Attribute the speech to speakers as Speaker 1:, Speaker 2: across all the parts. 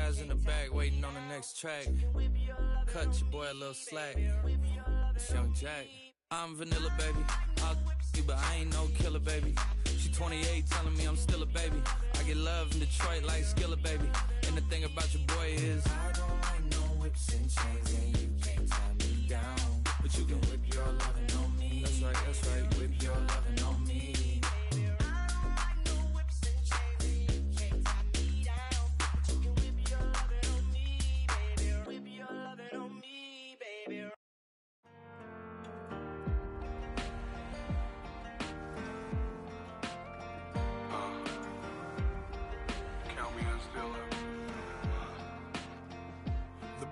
Speaker 1: guys in the back waiting on the next track. Cut your boy a little slack. It's Young Jack. I'm vanilla, baby. I'll you, but I ain't no killer, baby. She 28, telling me I'm still a baby. I get love in Detroit like Skilla, baby. And the thing about your boy is I don't like no whips and chains, and you can't tie me down. But you can whip your lovin' on me. That's right, whip your lovin' on me.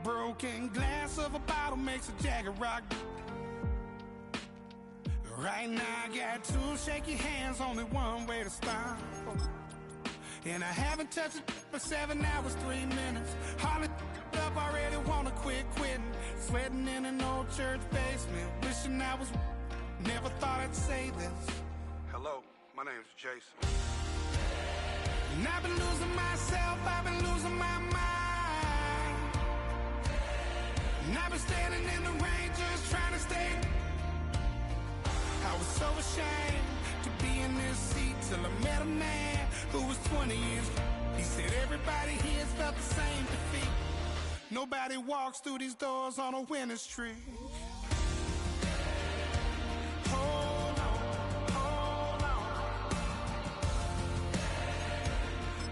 Speaker 2: Broken glass of a bottle makes a Jagger rock. Right now I got two shaky hands, only one way to stop. And I haven't touched it for 7 hours, 3 minutes. Hardly up, already wanna quit quitting. Sweating in an old church basement, wishing I was. Never thought I'd say this.
Speaker 3: Hello, my name's Jason.
Speaker 2: And I've been losing myself, I've been losing my mind. And I've been standing in the rain just trying to stay. I was so ashamed to be in this seat till I met a man who was 20 years. He said everybody here's felt the same defeat. Nobody walks through these doors on a winning streak. Hold on, hold on.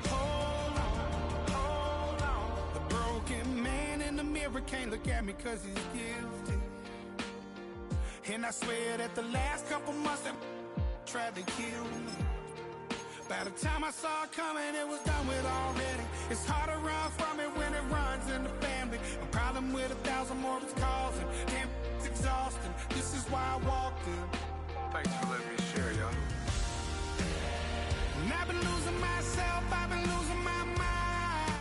Speaker 2: Hold on, hold on. The broken man in the mirror can't look at me 'cause he's guilty. And I swear that the last couple months that tried to kill me. By the time I saw it coming, it was done with already. It's hard to run from it when it runs in the family. A problem with 1,000 more it's causing. Damn, it's exhausting. This is why I walked in.
Speaker 3: Thanks for letting me share, y'all.
Speaker 2: And I've been losing myself, I've been losing my mind.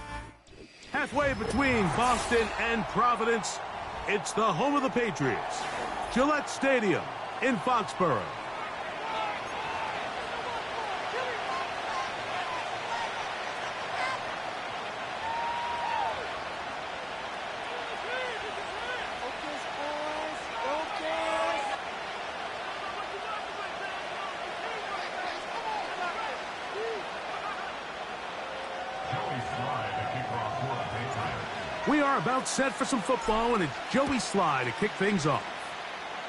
Speaker 4: Halfway between Boston and Providence, it's the home of the Patriots. Gillette Stadium in Foxborough. We are about set for some football, and it's Joey Sly to kick things off.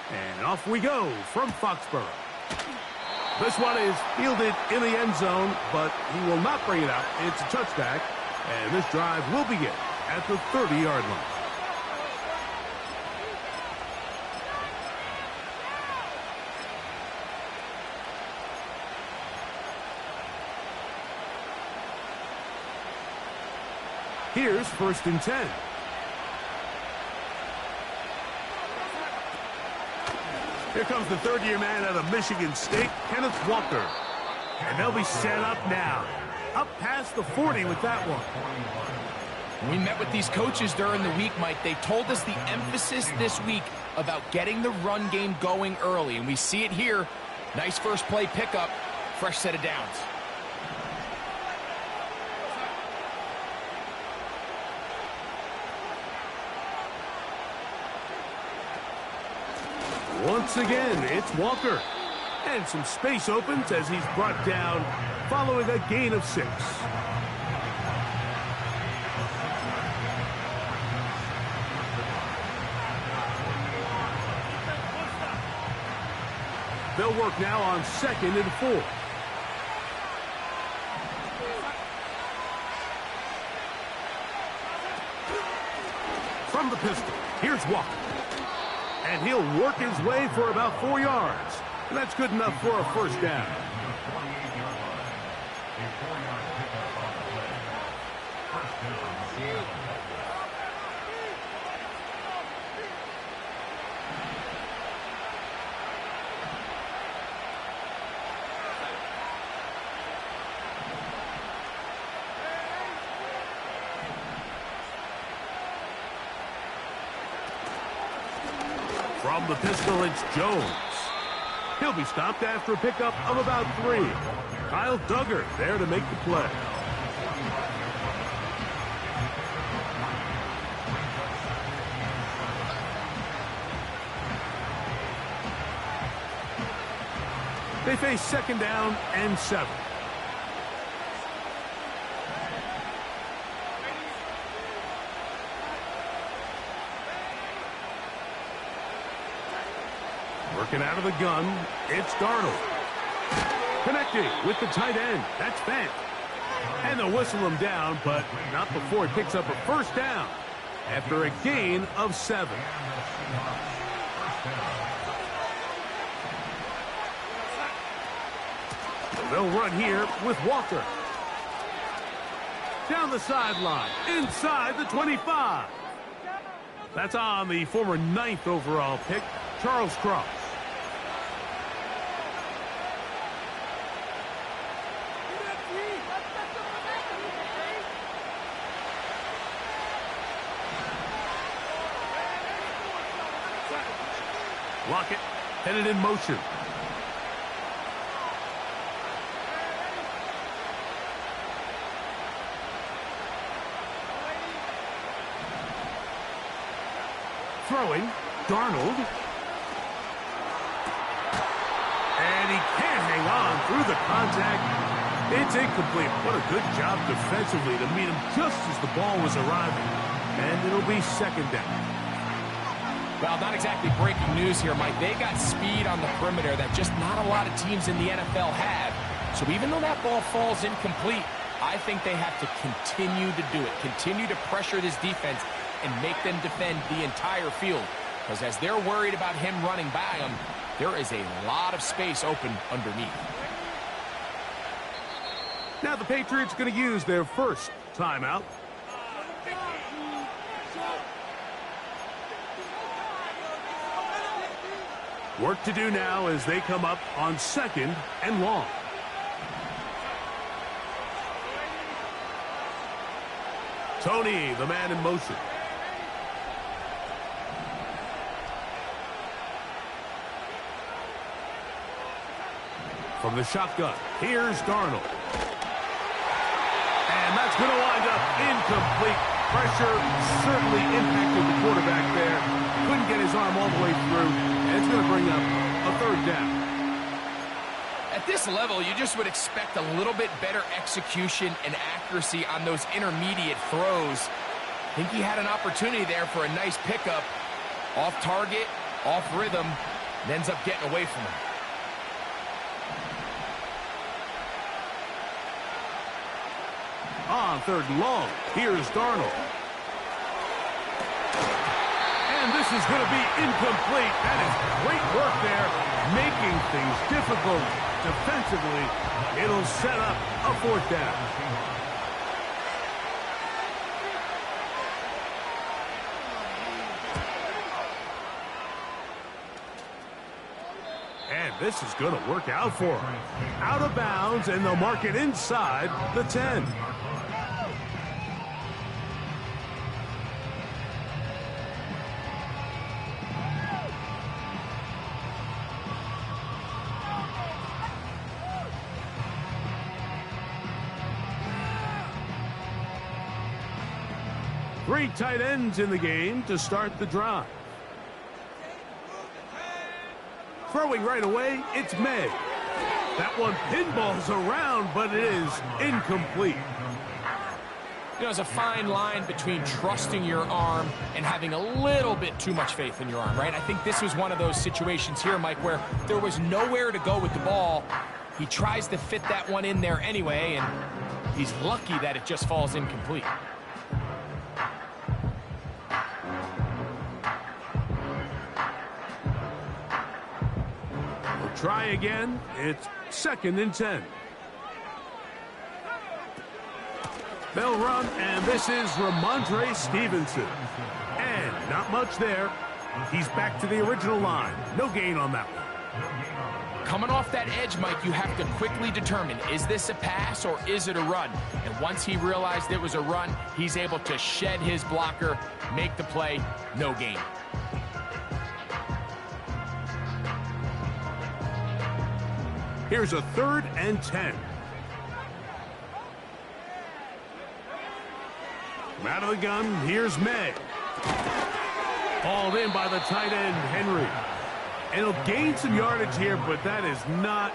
Speaker 4: And off we go from Foxborough. This one is fielded in the end zone, but he will not bring it out. It's a touchback, and this drive will begin at the 30-yard line. Here's 1st and 10. Here comes the third-year man out of Michigan State, Kenneth Walker. And they'll be set up now. Up past the 40 with that one.
Speaker 5: We met with these coaches during the week, Mike. They told us the emphasis this week about getting the run game going early. And we see it here. Nice first play pickup. Fresh set of downs.
Speaker 4: Once again, it's Walker. And some space opens as he's brought down following a gain of 6. They'll work now on 2nd and 4. From the pistol, here's Walker. And he'll work his way for about 4 yards. And that's good enough for a first down. From the pistol, it's Jones. He'll be stopped after a pickup of about 3. Kyle Duggar there to make the play. They face 2nd down and 7. Working out of the gun, it's Darnold. Connecting with the tight end. That's Fant. And they'll whistle him down, but not before he picks up a 1st down after a gain of 7. They'll run here with Walker. Down the sideline, inside the 25. That's on the former 9th overall pick, Charles Cross. Lockett headed in motion. Throwing, Darnold. And he can't hang on through the contact. It's incomplete. What a good job defensively to meet him just as the ball was arriving. And it'll be 2nd down.
Speaker 5: Well, not exactly breaking news here, Mike. They got speed on the perimeter that just not a lot of teams in the NFL have. So even though that ball falls incomplete, I think they have to continue to do it. Continue to pressure this defense and make them defend the entire field. Because as they're worried about him running by them, there is a lot of space open underneath.
Speaker 4: Now the Patriots going to use their first timeout. Work to do now as they come up on 2nd and long. Tony, the man in motion. From the shotgun, here's Darnold. And that's going to wind up incomplete. Pressure certainly impacted the quarterback there. Couldn't get his arm all the way through. And it's going to bring up a 3rd down.
Speaker 5: At this level, you just would expect a little bit better execution and accuracy on those intermediate throws. I think he had an opportunity there for a nice pickup. Off target, off rhythm, and ends up getting away from him.
Speaker 4: On 3rd and long, here's Darnold. And this is going to be incomplete. That is great work there, making things difficult defensively. It'll set up a 4th down. And this is going to work out for him. Out of bounds, and they'll mark it inside the 10. Three tight ends in the game to start the drive. Throwing right away, it's May. That one pinballs around, but it is incomplete.
Speaker 5: You know, there's a fine line between trusting your arm and having a little bit too much faith in your arm, right? I think this was one of those situations here, Mike, where there was nowhere to go with the ball. He tries to fit that one in there anyway, and he's lucky that it just falls incomplete.
Speaker 4: Try again. It's 2nd and 10. They'll run, and this is Ramondre Stevenson. And not much there. He's back to the original line. No gain on that one.
Speaker 5: Coming off that edge, Mike, you have to quickly determine, is this a pass or is it a run? And once he realized it was a run, he's able to shed his blocker, make the play, no gain.
Speaker 4: Here's a 3rd and 10. From out of the gun, here's May. Hauled in by the tight end, Henry. And he'll gain some yardage here, but that is not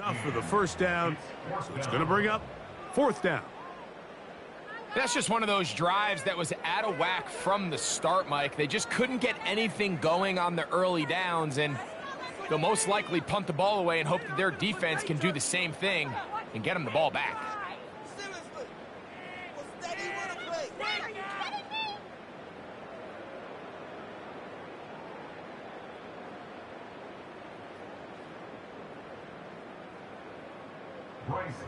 Speaker 4: Enough for the first down, so it's going to bring up fourth down.
Speaker 5: That's just one of those drives that was out of whack from the start, Mike. They just couldn't get anything going on the early downs, and they'll most likely punt the ball away and hope that their defense can do the same thing and get them the ball back.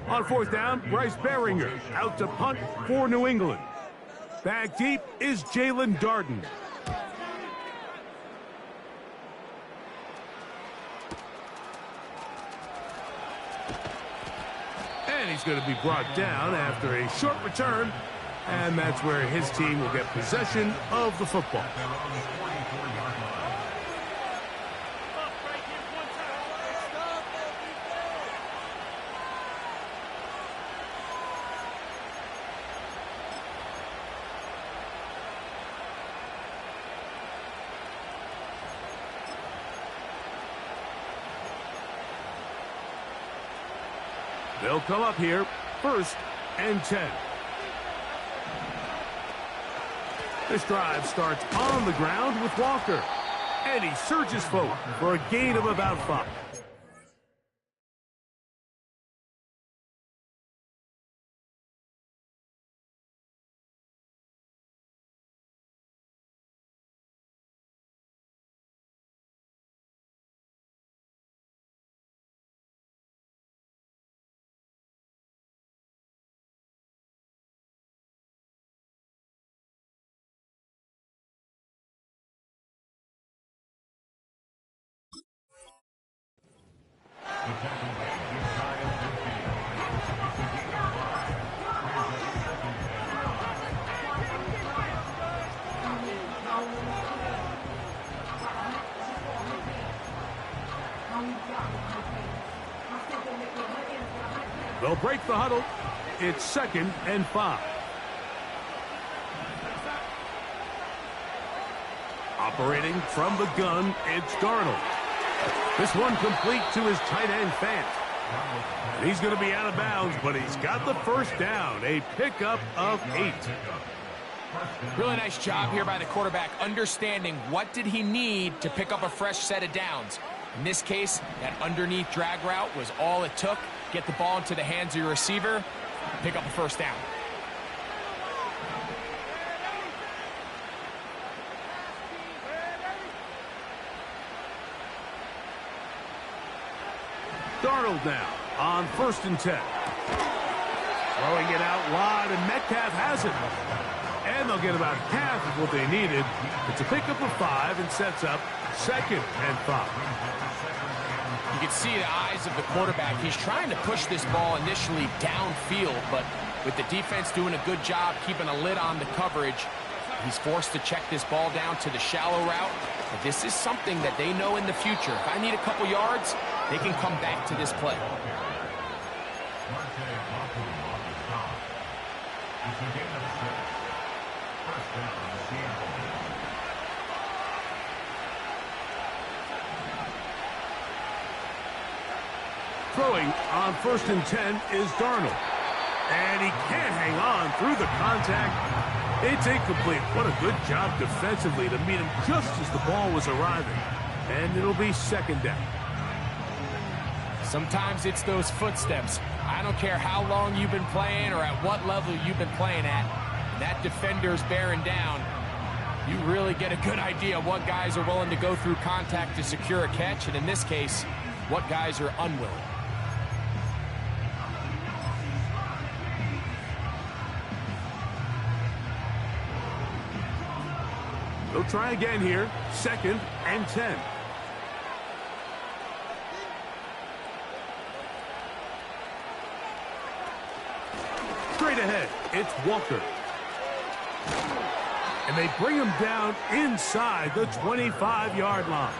Speaker 4: On fourth down, Bryce Baringer out to punt for New England. Back deep is Jalen Darden. And he's going to be brought down after a short return, and that's where his team will get possession of the football. They'll come up here, 1st and 10. This drive starts on the ground with Walker. And he surges forward for a gain of about 5. They'll break the huddle. It's 2nd and 5. Operating from the gun, it's Darnold. This one complete to his tight end, Fant. And he's going to be out of bounds, but he's got the first down. A pickup of 8.
Speaker 5: Really nice job here by the quarterback, understanding what did he need to pick up a fresh set of downs. In this case, that underneath drag route was all it took. Get the ball into the hands of your receiver, pick up a first down.
Speaker 4: Darnold now on 1st and 10. Throwing it out wide, and Metcalf has it. And they'll get about half of what they needed. It's a pickup of 5 and sets up 2nd and 5.
Speaker 5: You can see the eyes of the quarterback. He's trying to push this ball initially downfield, but with the defense doing a good job keeping a lid on the coverage, he's forced to check this ball down to the shallow route. But this is something that they know in the future. If I need a couple yards, they can come back to this play.
Speaker 4: Throwing on 1st and 10 is Darnold. And he can't hang on through the contact. It's incomplete. What a good job defensively to meet him just as the ball was arriving. And it'll be 2nd down.
Speaker 5: Sometimes it's those footsteps. I don't care how long you've been playing or at what level you've been playing at. When that defender's bearing down, you really get a good idea of what guys are willing to go through contact to secure a catch, and in this case, what guys are unwilling.
Speaker 4: They'll try again here, 2nd and 10. Straight ahead, it's Walker. And they bring him down inside the 25-yard line.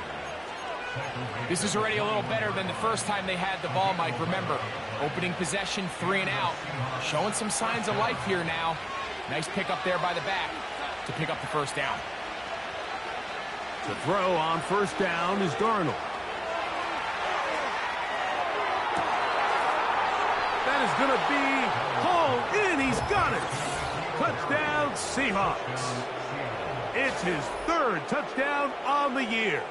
Speaker 5: This is already a little better than the first time they had the ball, Mike. Remember, opening possession, 3 and out. Showing some signs of life here now. Nice pick up there by the back to pick up the first down.
Speaker 4: To throw on 1st down is Darnold. is going to be hauled in. He's got it. Touchdown, Seahawks. It's his third touchdown on the year.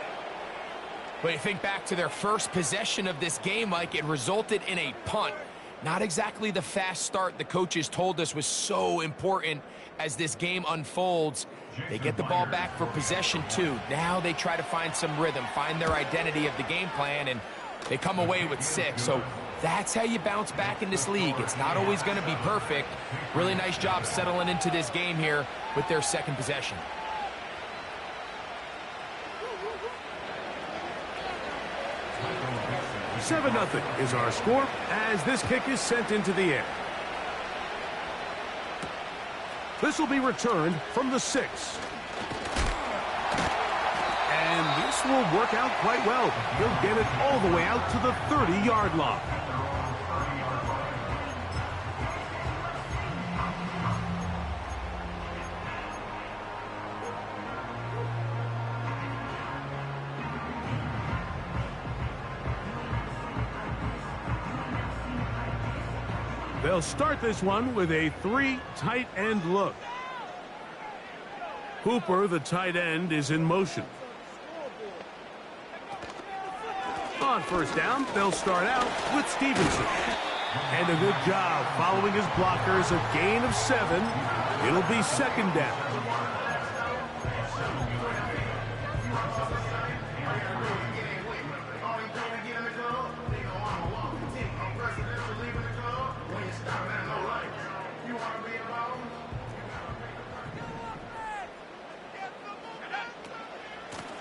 Speaker 5: But you think back to their first possession of this game, Mike, it resulted in a punt. Not exactly the fast start the coaches told us was so important as this game unfolds. They get the ball back for possession 2. Now they try to find some rhythm, find their identity of the game plan, and they come away with 6. So that's how you bounce back in this league. It's not always going to be perfect. Really nice job settling into this game here with their second possession.
Speaker 4: 7-0 is our score as this kick is sent into the air. This will be returned from the 6. And this will work out quite well. He'll get it all the way out to the 30-yard line. They'll start this one with a 3 tight end look. Hooper, the tight end, is in motion. On first down, they'll start out with Stevenson. And a good job following his blockers, a gain of 7. It'll be second down.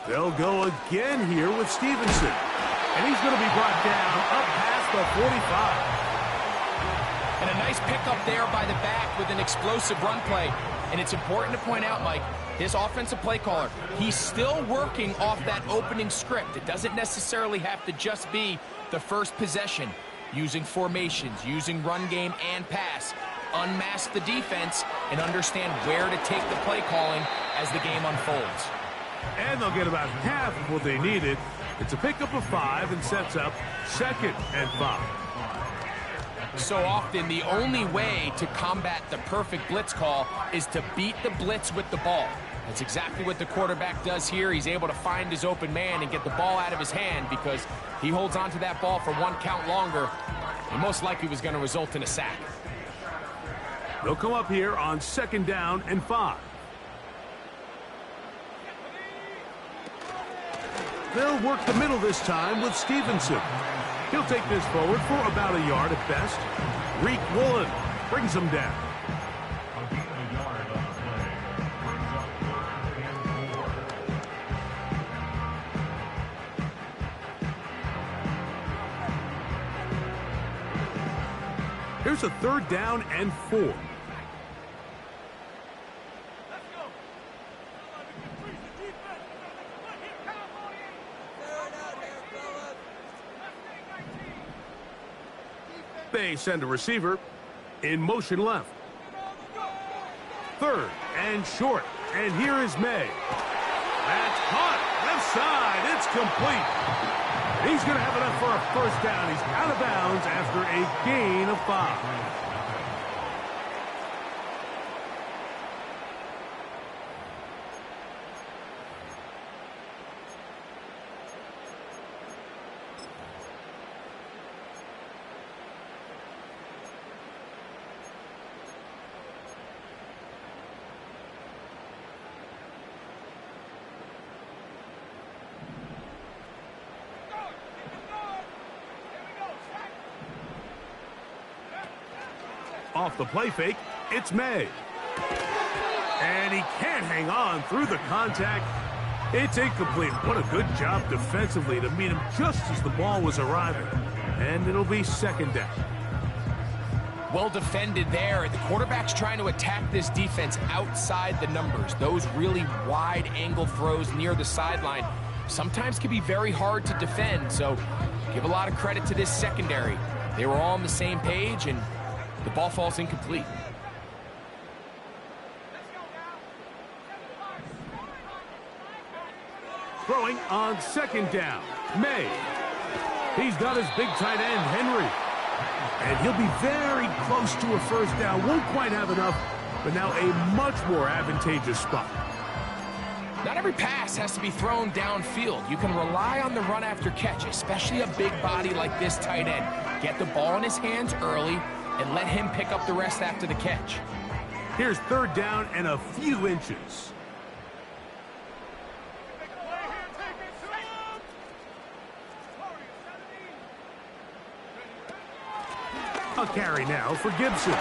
Speaker 4: They'll go again here with Stevenson. And he's going to be brought down up past the 45.
Speaker 5: And a nice pickup there by the back with an explosive run play. And it's important to point out, Mike, his offensive play caller, he's still working off that opening script. It doesn't necessarily have to just be the first possession. Using formations, using run game and pass. Unmask the defense and understand where to take the play calling as the game unfolds.
Speaker 4: And they'll get about half of what they needed. It's a pickup of 5 and sets up 2nd and 5.
Speaker 5: So often, the only way to combat the perfect blitz call is to beat the blitz with the ball. That's exactly what the quarterback does here. He's able to find his open man and get the ball out of his hand because he holds on to that ball for 1 count longer. And most likely was going to result in a sack.
Speaker 4: They'll come up here on 2nd down and 5. They'll work the middle this time with Stevenson. He'll take this forward for about a yard at best. Reek Woolen brings him down. Here's a 3rd down and 4. They send a receiver in motion left. 3rd and short. And here is May. That's caught. Left side. It's complete. And he's going to have enough for a first down. He's out of bounds after a gain of 5. Off the play fake, it's May. And he can't hang on through the contact. It's incomplete. What a good job defensively to meet him just as the ball was arriving. And it'll be 2nd down.
Speaker 5: Well defended there. The quarterback's trying to attack this defense outside the numbers. Those really wide angle throws near the sideline sometimes can be very hard to defend. So give a lot of credit to this secondary. They were all on the same page, and the ball falls incomplete.
Speaker 4: Throwing on 2nd down, May. He's got his big tight end, Henry. And he'll be very close to a first down. Won't quite have enough, but now a much more advantageous spot.
Speaker 5: Not every pass has to be thrown downfield. You can rely on the run after catch, especially a big body like this tight end. Get the ball in his hands early and let him pick up the rest after the catch.
Speaker 4: Here's third down and a few inches. A carry now for Gibson.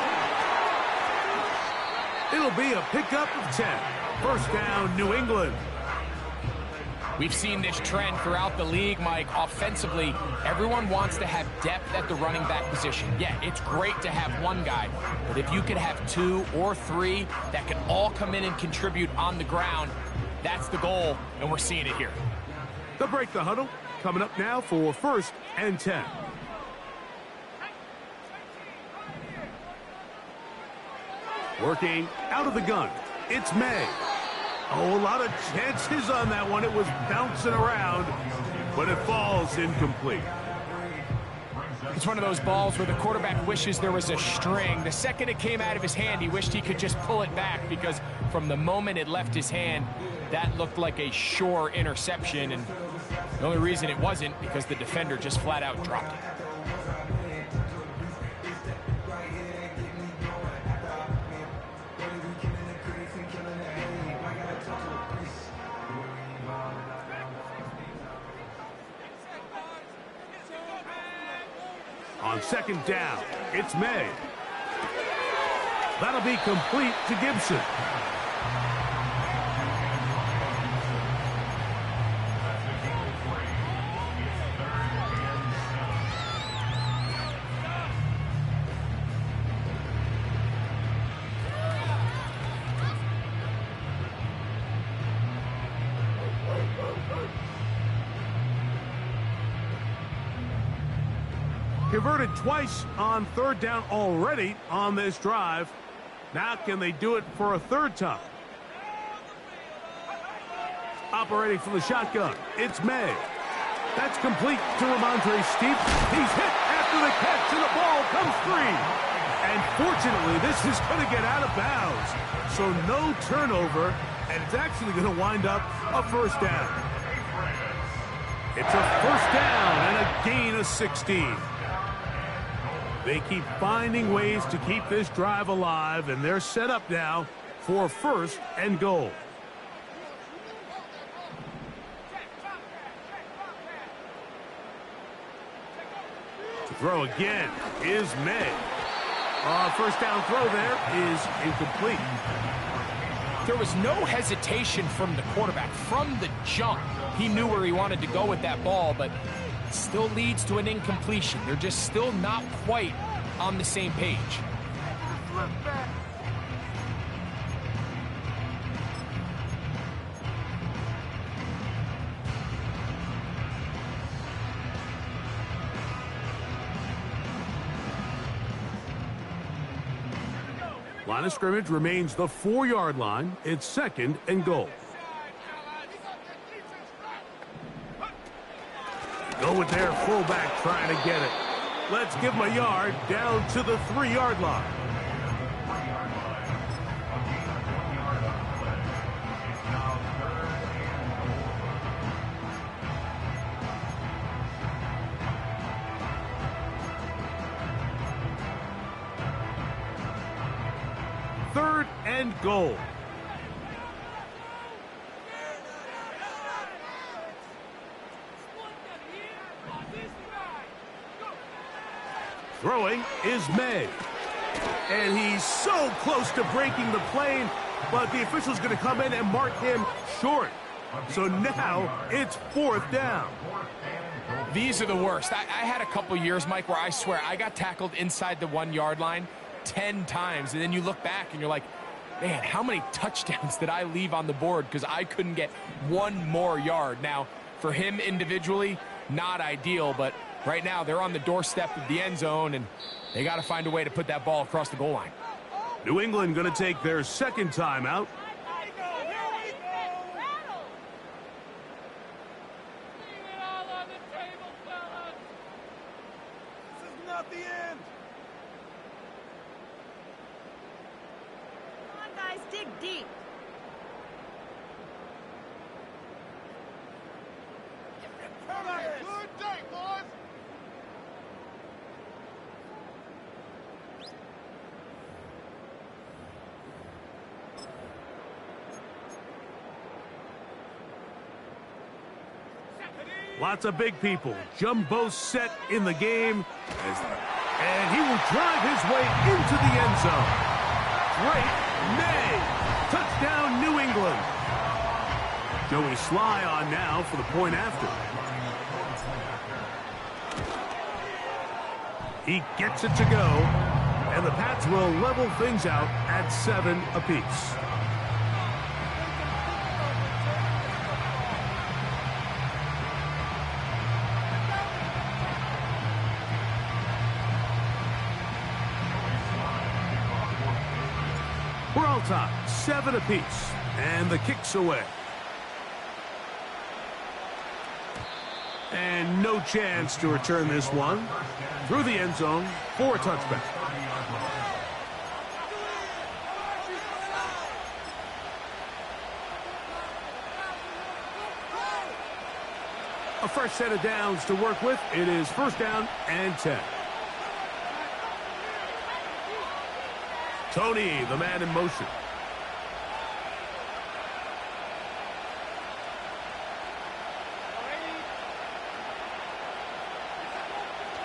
Speaker 4: It'll be a pickup of 10. First down, New England.
Speaker 5: We've seen this trend throughout the league, Mike. Offensively, everyone wants to have depth at the running back position. Yeah, it's great to have one guy, but if you could have 2 or 3 that can all come in and contribute on the ground, that's the goal, and we're seeing it here.
Speaker 4: They'll break the huddle. Coming up now for first and 10. Working out of the gun, it's May. Oh, a lot of chances on that one. It was bouncing around, but it falls incomplete.
Speaker 5: It's one of those balls where the quarterback wishes there was a string. The second it came out of his hand, he wished he could just pull it back, because from the moment it left his hand, that looked like a sure interception, and the only reason it wasn't because the defender just flat out dropped it.
Speaker 4: On second down, it's May. That'll be complete to Gibson. Converted twice on third down already on this drive. Now can they do it for a third time? Operating from the shotgun, it's May. That's complete to Ramondre Stevenson. He's hit after the catch, and the ball comes free. And fortunately, this is going to get out of bounds. So no turnover, and it's actually going to wind up a first down. It's a first down and a gain of 16. They keep finding ways to keep this drive alive, and they're set up now for first and goal. To throw again is May. First down throw there is incomplete.
Speaker 5: There was no hesitation from the quarterback. From the jump, he knew where he wanted to go with that ball, but it still leads to an incompletion. They're just still not quite on the same page.
Speaker 4: Line of scrimmage remains the 4-yard line. It's second and goal. Go with their fullback trying to get it. Let's give him a yard down to the 3-yard line. Third and goal. Throwing is May. And he's so close to breaking the plane, but the official's going to come in and mark him short. So now it's fourth down.
Speaker 5: These are the worst. I had a couple years, Mike, where I swear I got tackled inside the 1-yard line 10 times, and then you look back and you're like, man, how many touchdowns did I leave on the board because I couldn't get one more yard? Now, for him individually, not ideal, but right now they're on the doorstep of the end zone, and they got to find a way to put that ball across the goal line.
Speaker 4: New England going to take their second timeout.
Speaker 6: out the end.
Speaker 7: Come on, guys, dig deep.
Speaker 6: Good day, boys.
Speaker 4: Lots of big people. Jumbo set in the game. And he will drive his way into the end zone. Great May. Touchdown, New England. Joey Sly on now for the point after. He gets it to go. And the Pats will level things out at 7 apiece. We're all tied, 7 apiece, and the kick's away. And no chance to return this one. Through the end zone for a touchback. A fresh set of downs to work with. It is first down and 10. Tony, the man in motion.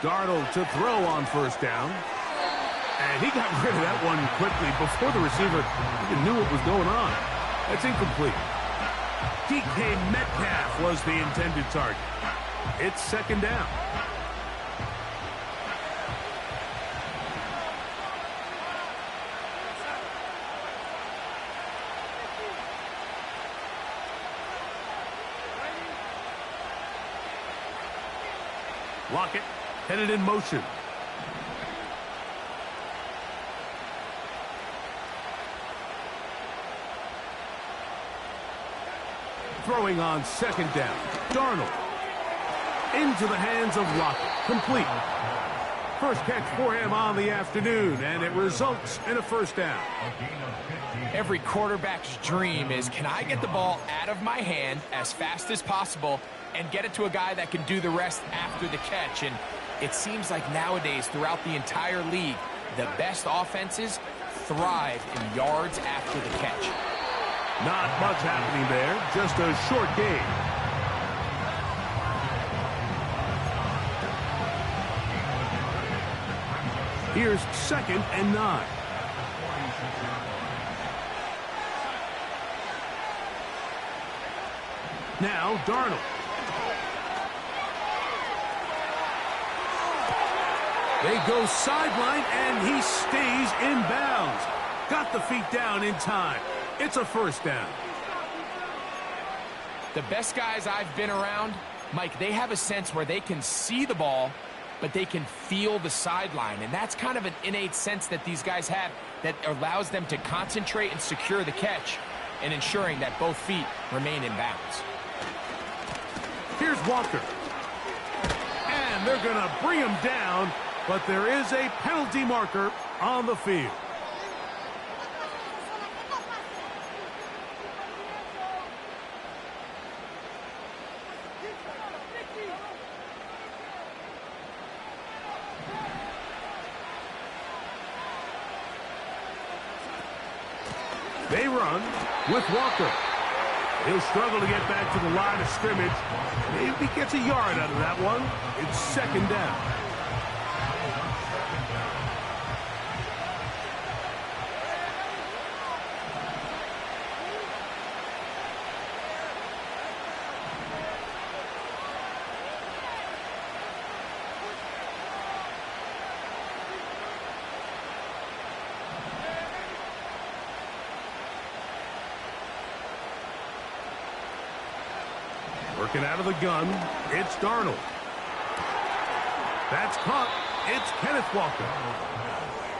Speaker 4: Darnold to throw on first down. And he got rid of that one quickly before the receiver even knew what was going on. That's incomplete. DK Metcalf was the intended target. It's second down. Lockett headed in motion. Throwing on second down. Darnold. Into the hands of Lockett. Complete. First catch for him on the afternoon, and it results in a first down.
Speaker 5: Every quarterback's dream is, can I get the ball out of my hand as fast as possible and get it to a guy that can do the rest after the catch? And it seems like nowadays, throughout the entire league, the best offenses thrive in yards after the catch.
Speaker 4: Not much happening there, just a short game. Here's second and 9. Now Darnold. They go sideline, and he stays in bounds. Got the feet down in time. It's a first down.
Speaker 5: The best guys I've been around, Mike, they have a sense where they can see the ball, but they can feel the sideline. And that's kind of an innate sense that these guys have that allows them to concentrate and secure the catch and ensuring that both feet remain in bounds.
Speaker 4: Here's Walker. And they're going to bring him down, but there is a penalty marker on the field. They run with Walker. He'll struggle to get back to the line of scrimmage. Maybe gets a yard out of that one. It's second down. Working out of the gun, it's Darnold. That's caught. It's Kenneth Walker.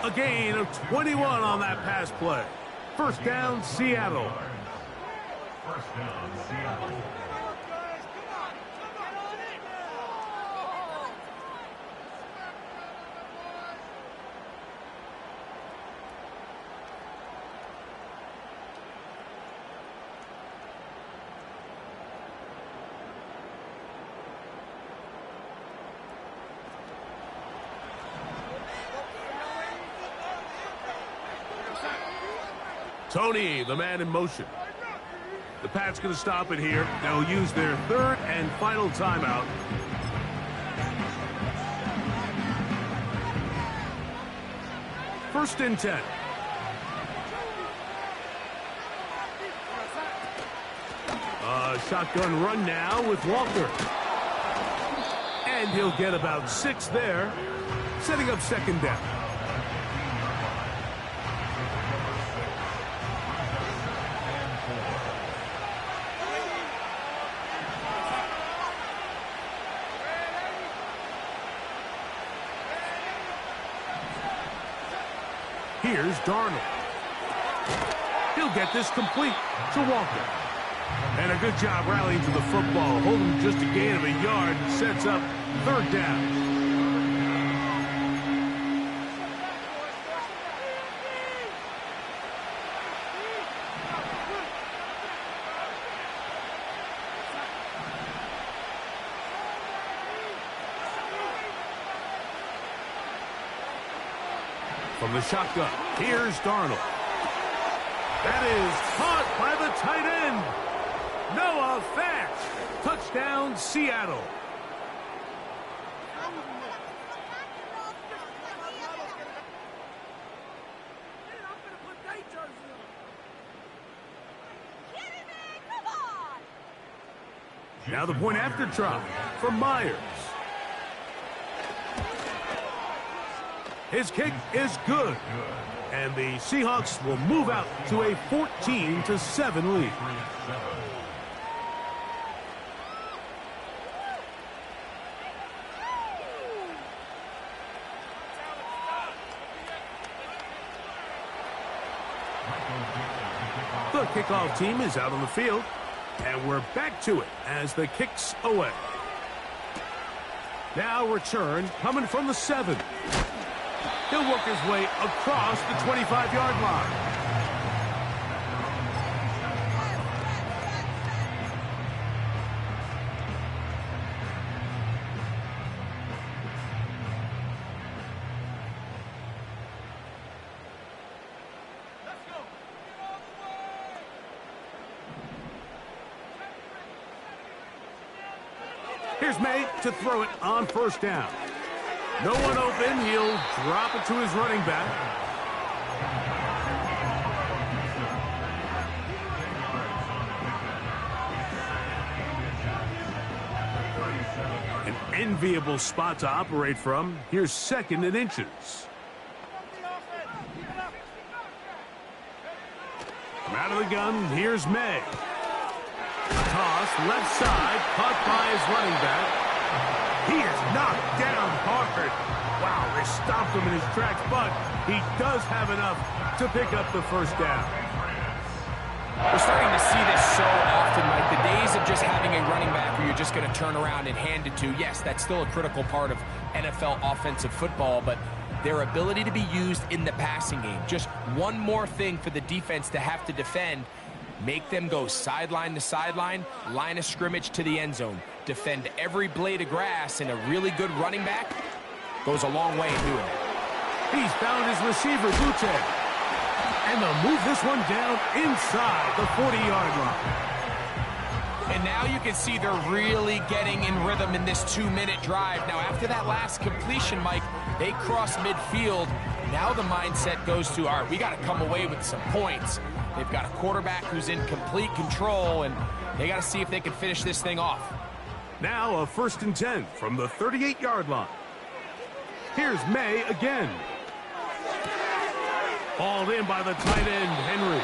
Speaker 4: A gain of 21 on that pass play. First down, Seattle.
Speaker 6: First down, Seattle.
Speaker 4: Tony, the man in motion. The Pats going to stop it here. They'll use their third and final timeout. First and 10. A shotgun run now with Walker. And he'll get about 6 there, setting up second down. Here's Darnold. He'll get this complete to Walker. And a good job rallying to the football. Holding just a gain of a yard sets up third down. From the shotgun, here's Darnold. That is caught by the tight end. Noah Fant. Touchdown, Seattle. Now the point after try from Myers. His kick is good. And the Seahawks will move out to a 14-7 lead. The kickoff team is out on the field. And we're back to it as the kick's away. Now return coming from the 7. He'll work his way across the 25-yard line. Here's May to throw it on first down. No one open. He'll drop it to his running back. An enviable spot to operate from. Here's second and inches. From out of the gun, here's May. Toss, left side, caught by his running back. He is knocked down hard. Wow, they stopped him in his tracks, but he does have enough to pick up the first down.
Speaker 5: We're starting to see this so often, Mike. The days of just having a running back where you're just going to turn around and hand it to, yes, that's still a critical part of NFL offensive football, but their ability to be used in the passing game. Just one more thing for the defense to have to defend. Make them go sideline to sideline, line of scrimmage to the end zone. Defend every blade of grass, and a really good running back goes a long way in doing it.
Speaker 4: He's found his receiver, Butte. And they'll move this one down inside the 40-yard line.
Speaker 5: And now you can see they're really getting in rhythm in this 2-minute drive. Now, after that last completion, Mike, they cross midfield. Now the mindset goes to, all right, we got to come away with some points. They've got a quarterback who's in complete control, and they got to see if they can finish this thing off.
Speaker 4: Now a 1st and 10 from the 38-yard line. Here's May again. Hauled in by the tight end, Henry.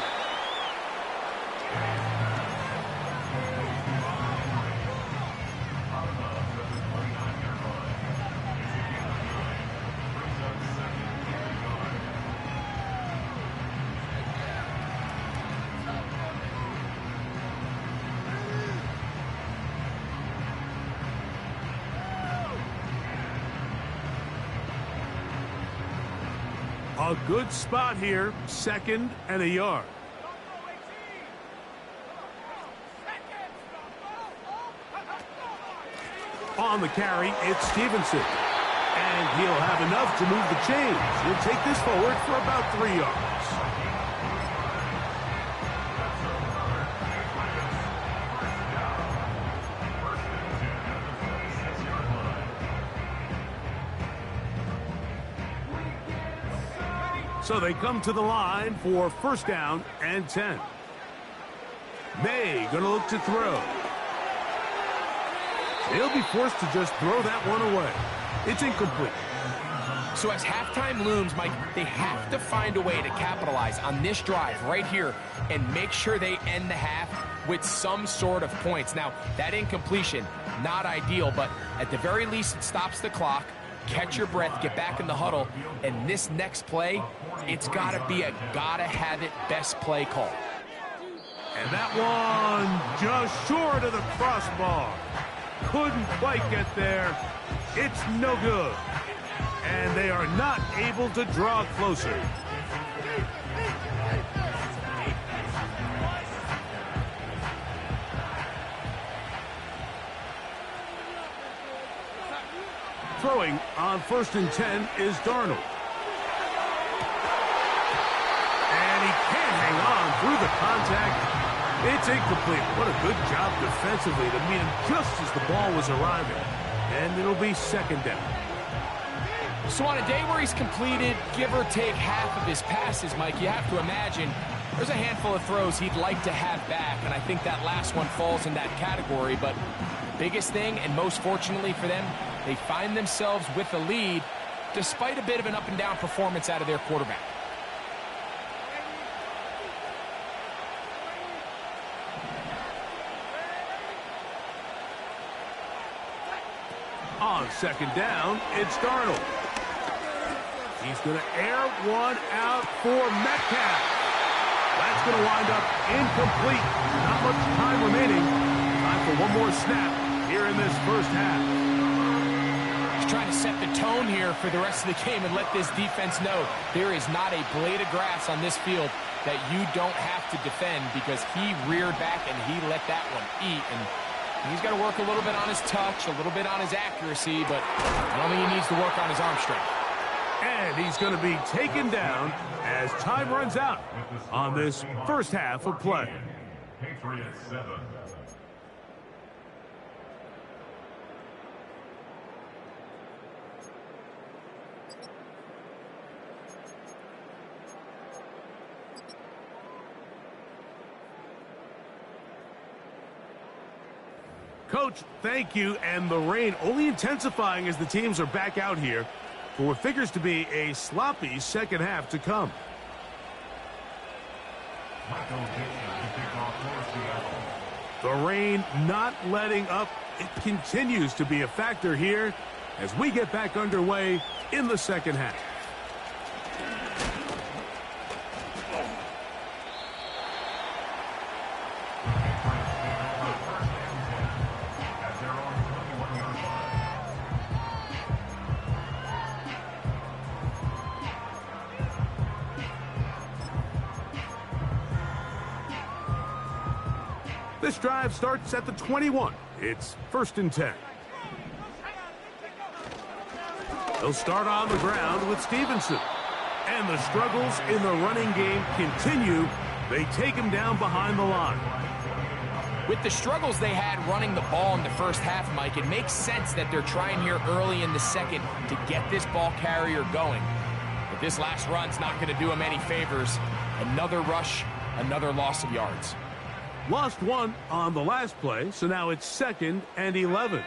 Speaker 4: A good spot here, 2nd and a yard. On the carry, it's Stevenson. And he'll have enough to move the chains. He'll take this forward for about 3 yards. So they come to the line for first down and 10. May going to look to throw. He'll be forced to just throw that one away. It's incomplete.
Speaker 5: So as halftime looms, Mike, they have to find a way to capitalize on this drive right here and make sure they end the half with some sort of points. Now, that incompletion, not ideal, but at the very least, it stops the clock. Catch your breath, get back in the huddle, and this next play, it's got to be a gotta-have-it best play call.
Speaker 4: And that one just short of the crossbar. Couldn't quite get there. It's no good. And they are not able to draw closer. Throwing on first and 10 is Darnold. And he can't hang on through the contact. It's incomplete. What a good job defensively to meet him just as the ball was arriving. And it'll be second down.
Speaker 5: So on a day where he's completed, give or take half of his passes, Mike, you have to imagine there's a handful of throws he'd like to have back, and I think that last one falls in that category. But biggest thing, and most fortunately for them, they find themselves with a lead despite a bit of an up-and-down performance out of their quarterback.
Speaker 4: On second down, it's Darnold. He's going to air one out for Metcalf. That's going to wind up incomplete. Not much time remaining. Time for one more snap here in this first half.
Speaker 5: He's trying to set the tone here for the rest of the game and let this defense know there is not a blade of grass on this field that you don't have to defend, because he reared back and he let that one eat. And he's got to work a little bit on his touch, a little bit on his accuracy, but I don't think he needs to work on his arm strength.
Speaker 4: And he's going to be taken down as time runs out on this first half of play.
Speaker 6: Patriots 7.
Speaker 4: Coach, thank you. And the rain only intensifying as the teams are back out here for what figures to be a sloppy second half to come. The rain not letting up. It continues to be a factor here as we get back underway in the second half. This drive starts at the 21. It's first and 10. They'll start on the ground with Stevenson. And the struggles in the running game continue. They take him down behind the line.
Speaker 5: With the struggles they had running the ball in the first half, Mike, it makes sense that they're trying here early in the second to get this ball carrier going. But this last run's not going to do him any favors. Another rush, another loss of yards.
Speaker 4: Lost one on the last play, so now it's second and 11.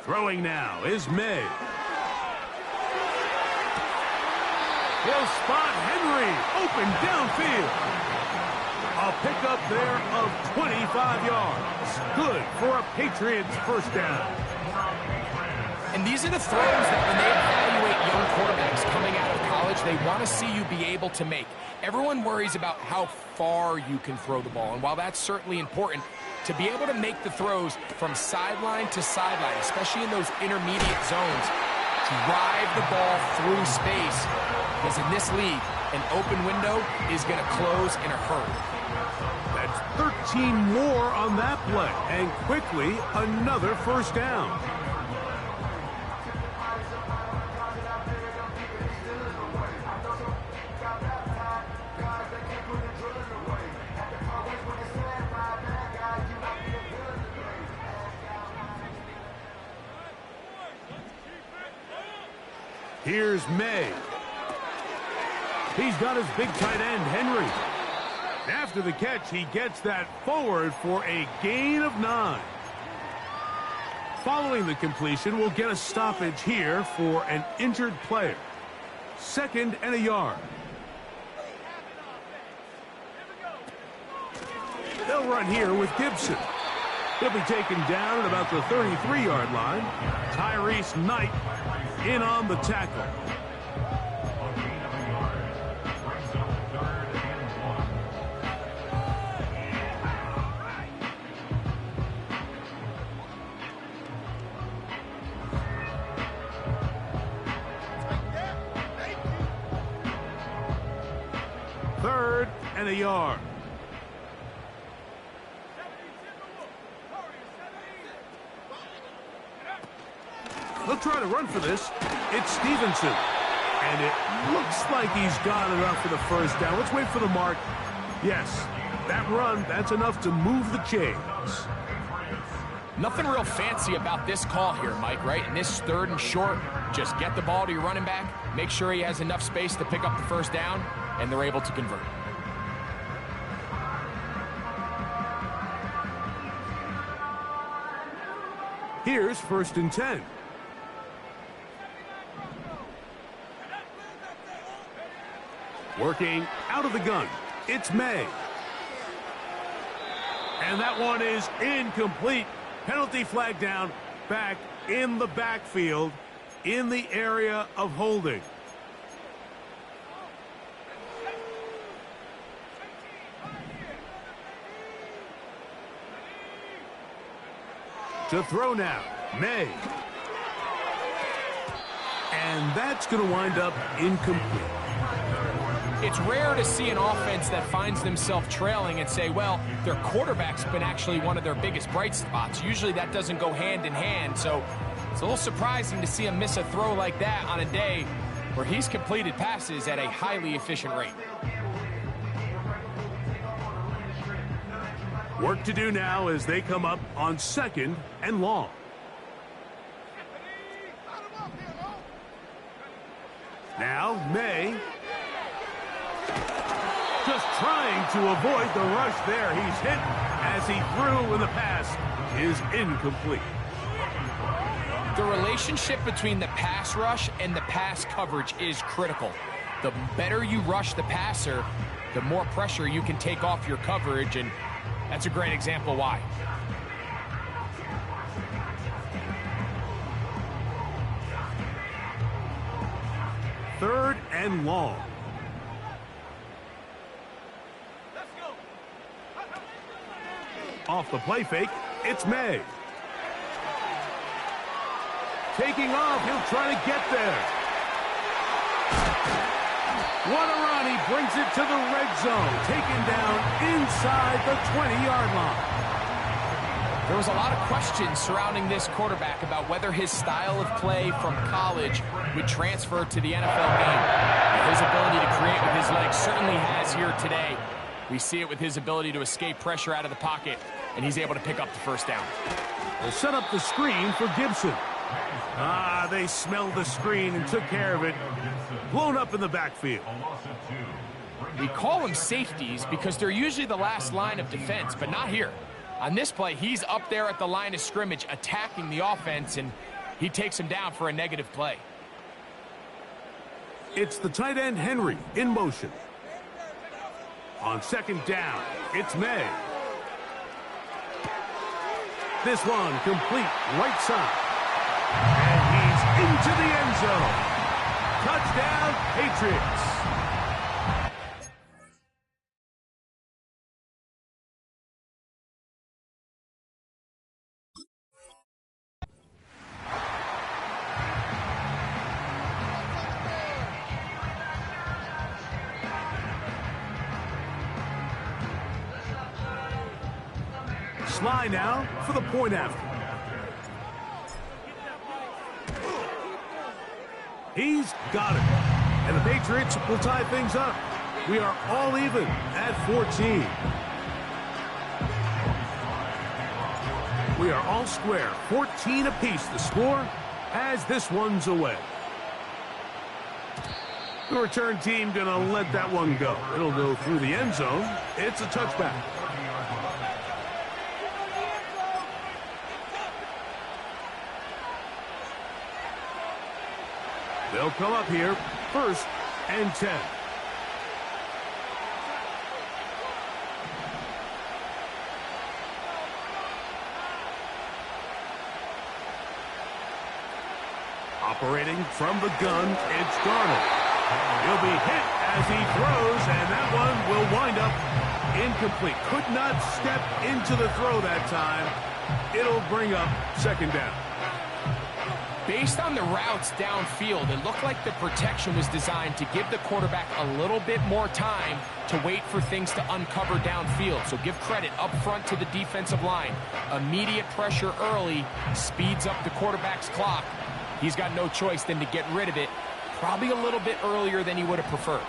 Speaker 4: Throwing now is May. He'll spot Henry open downfield. A pickup there of 25 yards. Good for a Patriots first down.
Speaker 5: And these are the throws that when they evaluate young quarterbacks coming out of college, they want to see you be able to make. Everyone worries about how far you can throw the ball. And while that's certainly important, to be able to make the throws from sideline to sideline, especially in those intermediate zones, drive the ball through space. Because in this league, an open window is going to close in a hurry.
Speaker 4: That's 13 more on that play. And quickly, another first down. Here's May. He's got his big tight end, Henry. After the catch, he gets that forward for a gain of 9. Following the completion, we'll get a stoppage here for an injured player. 2nd and a yard. They'll run here with Gibson. He'll be taken down at about the 33-yard line. Tyrese Knight in on the tackle. Third and a yard. They'll try to run for this. It's Stevenson. And it looks like he's got enough for the first down. Let's wait for the mark. Yes, that run, that's enough to move the chains.
Speaker 5: Nothing real fancy about this call here, Mike, right? In this 3rd and short, just get the ball to your running back, make sure he has enough space to pick up the first down, and they're able to convert.
Speaker 4: Here's 1st and 10. Working out of the gun, it's May. And that one is incomplete. Penalty flag down, back in the backfield, in the area of holding. To throw now, May. And that's going to wind up incomplete.
Speaker 5: It's rare to see an offense that finds themselves trailing and say, well, their quarterback's been actually one of their biggest bright spots. Usually that doesn't go hand in hand, so it's a little surprising to see him miss a throw like that on a day where he's completed passes at a highly efficient rate.
Speaker 4: Work to do now as they come up on 2nd and long. Now, May. Just trying to avoid the rush there. He's hit as he threw, and the pass is incomplete.
Speaker 5: The relationship between the pass rush and the pass coverage is critical. The better you rush the passer, the more pressure you can take off your coverage, and that's a great example why.
Speaker 4: Third and long. Off the play fake, it's May. Taking off, he'll try to get there. What a run, he brings it to the red zone. Taken down inside the 20-yard line.
Speaker 5: There was a lot of questions surrounding this quarterback about whether his style of play from college would transfer to the NFL game. His ability to create with his legs certainly has here today. We see it with his ability to escape pressure out of the pocket, and he's able to pick up the first down.
Speaker 4: They'll set up the screen for Gibson. They smelled the screen and took care of it. Blown up in the backfield.
Speaker 5: We call them safeties because they're usually the last line of defense, but not here. On this play, he's up there at the line of scrimmage attacking the offense, and he takes him down for a negative play.
Speaker 4: It's the tight end, Henry, in motion. On 2nd down, it's May. This one complete right side. And he's into the end zone. Touchdown, Patriots. Sly now for the point after. He's got it. And the Patriots will tie things up. We are all even at 14. We are all square. 14 apiece the score as this one's away. The return team going to let that one go. It'll go through the end zone. It's a touchback. They'll come up here, 1st and 10. Operating from the gun, it's Darnold. He'll be hit as he throws, and that one will wind up incomplete. Could not step into the throw that time. It'll bring up 2nd down.
Speaker 5: Based on the routes downfield, it looked like the protection was designed to give the quarterback a little bit more time to wait for things to uncover downfield. So give credit up front to the defensive line. Immediate pressure early speeds up the quarterback's clock. He's got no choice than to get rid of it, probably a little bit earlier than he would have preferred.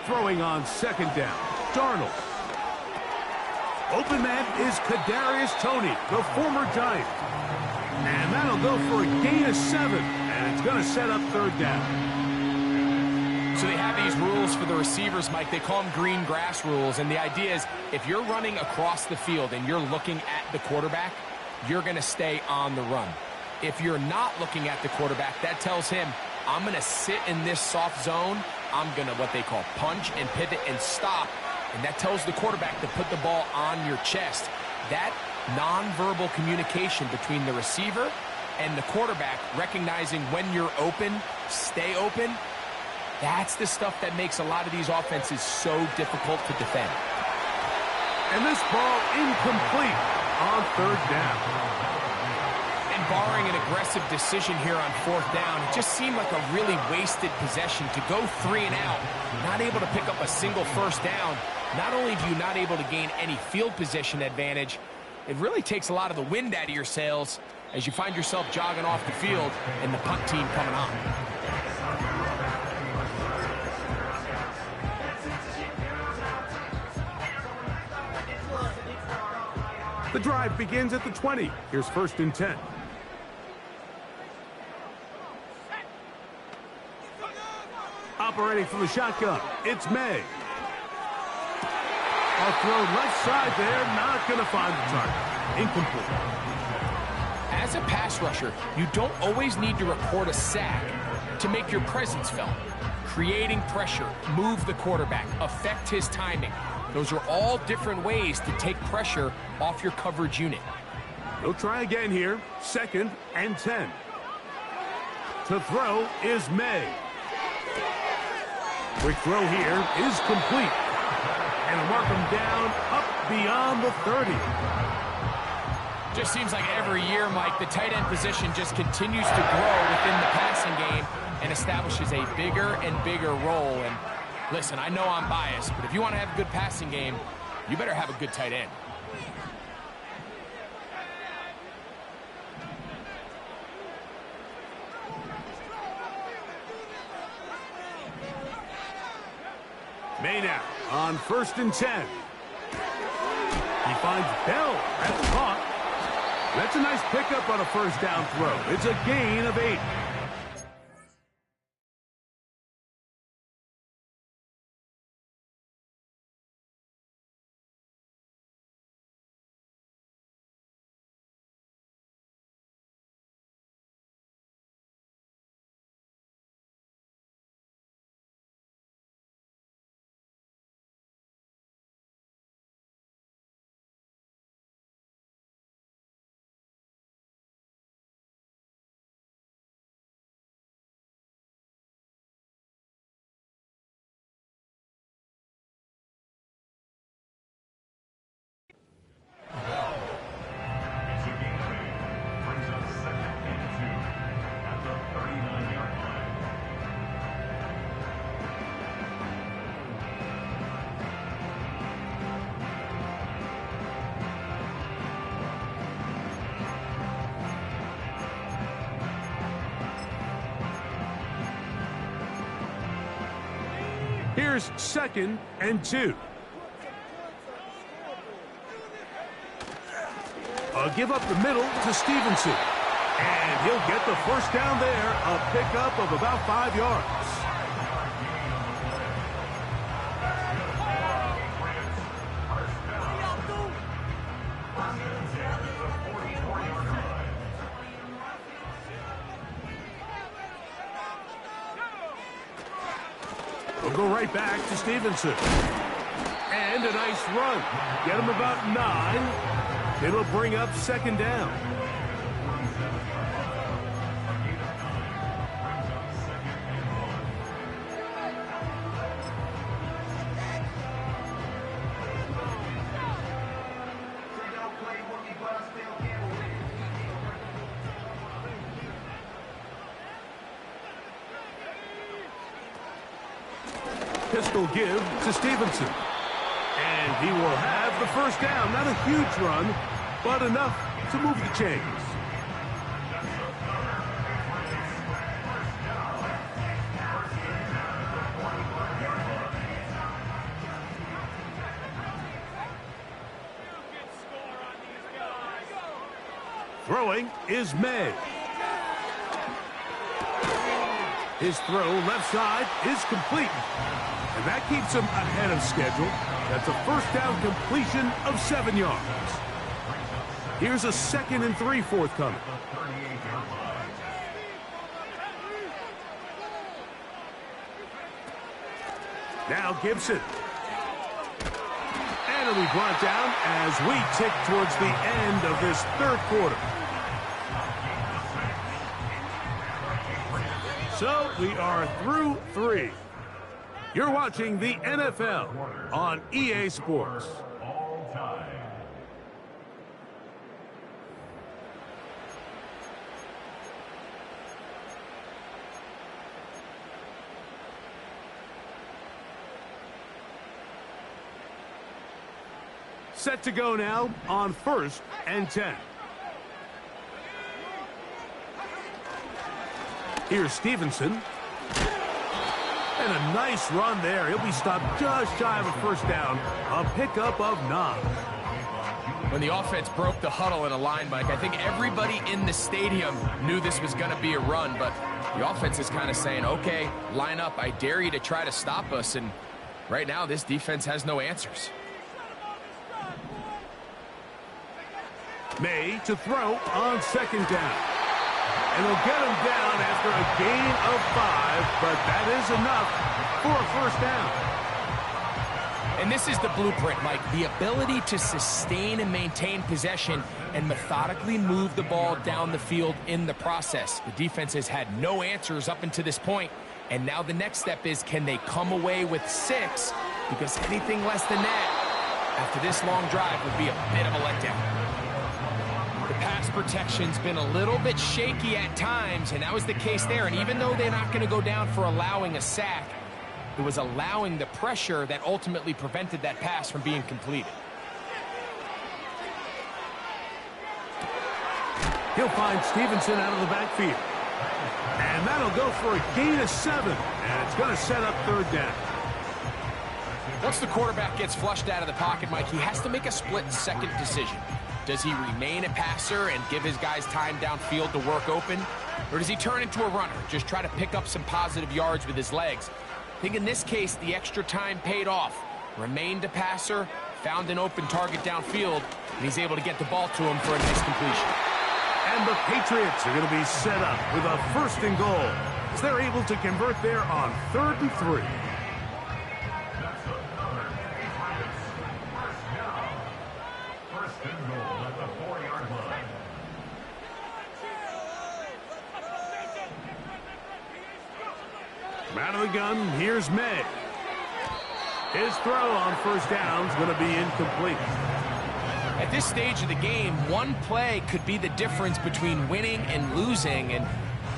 Speaker 4: Throwing on 2nd down, Darnold. Open man is Kadarius Toney, the former Giant. And that'll go for a gain of 7, and it's going to set up 3rd down.
Speaker 5: So they have these rules for the receivers, Mike. They call them green grass rules, and the idea is if you're running across the field and you're looking at the quarterback, you're going to stay on the run. If you're not looking at the quarterback, that tells him, I'm going to sit in this soft zone. I'm going to, what they call, punch and pivot and stop. And that tells the quarterback to put the ball on your chest. That nonverbal communication between the receiver and the quarterback, recognizing when you're open, stay open, that's the stuff that makes a lot of these offenses so difficult to defend.
Speaker 4: And this ball incomplete on 3rd down.
Speaker 5: And barring an aggressive decision here on 4th down, it just seemed like a really wasted possession to go 3 and out, not able to pick up a single 1st down. Not only do you not able to gain any field position advantage, it really takes a lot of the wind out of your sails as you find yourself jogging off the field and the punt team coming on.
Speaker 4: The drive begins at the 20. Here's 1st and 10. Operating from the shotgun, it's May. I'll throw left side there, not going to find the target. Incomplete.
Speaker 5: As a pass rusher, you don't always need to record a sack to make your presence felt. Creating pressure, move the quarterback, affect his timing. Those are all different ways to take pressure off your coverage unit.
Speaker 4: He'll try again here, 2nd and 10. To throw is May. Quick throw here is complete. And mark him down up beyond the 30.
Speaker 5: Just seems like every year, Mike, the tight end position just continues to grow within the passing game and establishes a bigger and bigger role. And listen, I know I'm biased, but if you want to have a good passing game, you better have a good tight end.
Speaker 4: May now on 1st and 10. He finds Bell. That's caught. That's a nice pickup on a 1st down throw. It's a gain of 8. Here's 2nd and 2. Give up the middle to Stevenson. And he'll get the first down there, a pickup of about 5 yards. We'll go right back to Stevenson. And a nice run. Get him about 9. It'll bring up second down. Pistol give to Stevenson. And he will have the first down. Not a huge run, but enough to move the chains. Throwing is May. His throw left side is complete. And that keeps him ahead of schedule. That's a first down completion of 7 yards. Here's a 2nd and 3 forthcoming. Now Gibson. And it'll be brought down as we tick towards the end of this third quarter. So we are through 3. You're watching the NFL on EA Sports. Set to go now on 1st and 10. Here's Stevenson. And a nice run there. He'll be stopped just shy of a first down. A pickup of 9.
Speaker 5: When the offense broke the huddle in a line, Mike, I think everybody in the stadium knew this was going to be a run, but the offense is kind of saying, okay, line up. I dare you to try to stop us. And right now, this defense has no answers.
Speaker 4: May to throw on 2nd down. And they'll get him down after a gain of 5, but that is enough for a first down.
Speaker 5: And this is the blueprint, Mike. The ability to sustain and maintain possession and methodically move the ball down the field in the process. The defense has had no answers up until this point, and now the next step is, can they come away with 6? Because anything less than that after this long drive would be a bit of a letdown. The pass protection's been a little bit shaky at times, and that was the case there. And even though they're not going to go down for allowing a sack, it was allowing the pressure that ultimately prevented that pass from being completed.
Speaker 4: He'll find Stevenson out of the backfield. And that'll go for a gain of 7. And it's going to set up 3rd down.
Speaker 5: Once the quarterback gets flushed out of the pocket, Mike, he has to make a split-second decision. Does he remain a passer and give his guys time downfield to work open? Or does he turn into a runner, just try to pick up some positive yards with his legs? I think in this case, the extra time paid off. Remained a passer, found an open target downfield, and he's able to get the ball to him for a nice completion.
Speaker 4: And the Patriots are going to be set up with a 1st and goal, as they're able to convert there on 3rd and 3. Out of the gun, here's May. His throw on 1st down is going to be incomplete.
Speaker 5: At this stage of the game, one play could be the difference between winning and losing, and